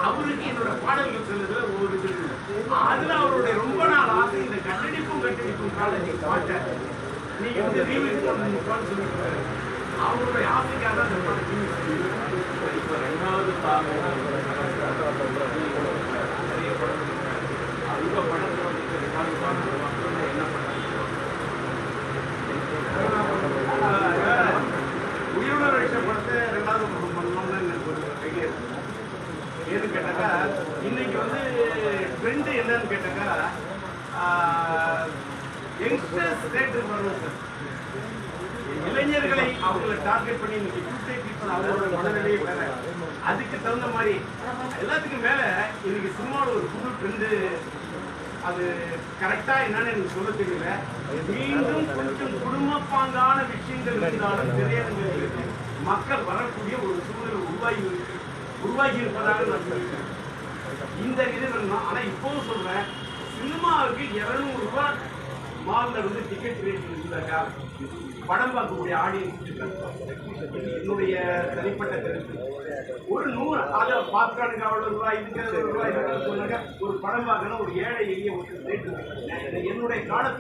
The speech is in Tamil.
அவருக்கு என்னோட பாடல்கள் சொல்லுதுல ஒரு இது அதுல அவருடைய ரொம்ப நாள் ஆசை இந்த கட்டடிப்பும் காலேஜ் பாட்டை நீங்க வந்து ரீமேக் பண்ணணும்னு சொல்லிட்டு அவருடைய ஆசைக்காக தான் இந்த பாட்டு இப்ப ரெண்டாவது நிறைய படம் அவங்க படத்துல என்ன பண்ணாங்க உயிருடன் அடித்த படத்தை ரெண்டாவது படம் பண்ணணும்னு எனக்கு ஒரு ஐடியா இருக்கு. ஏன்னு கேட்டாக்கா இன்னைக்கு வந்து ட்ரெண்டு என்னன்னு கேட்டாக்கா யங்ஸ்டர்ஸ் தேட்டருக்கு வரணும் சார். இளைஞர்களை அவங்களை டார்கெட் பண்ணி இன்னைக்கு ஃபியூச்சர் பீப்புள் அவங்களோட மனநிலையை வேற அதுக்கு தகுந்த மாதிரி எல்லாத்துக்கும் மேல இன்னைக்கு சினிமாவில் ஒரு புது ட்ரெண்டு அது கரெக்டா என்னன்னு எனக்கு சொல்ல தெரியல. மீண்டும் கொஞ்சம் குடும்பப்பாங்கான விஷயங்கள் இருந்தாலும் திரையரங்குகளுக்கு மக்கள் வரக்கூடிய ஒரு சூழ்நிலை உருவாகி இருப்பதாக நான் சொல்லியிருக்கேன். இந்த இது வேணும். ஆனா இப்போவும் சொல்றேன், சினிமாவுக்கு 200 ரூபாய் மால்ல வந்து டிக்கெட் ரேட் இருந்தாக்கா படம் பார்க்கக்கூடிய ஆடியன்ஸ் என்னுடைய தனிப்பட்ட கருத்து ஒரு 100 அதை பாப்கார்னுக்கு அவ்வளவு ரூபாய் இதுக்கு ரூபாய் சொன்னாங்க. ஒரு படம் பார்க்கணும் ஒரு ஏழை எளிய ஒரு ரேட் என்னுடைய காலத்தில்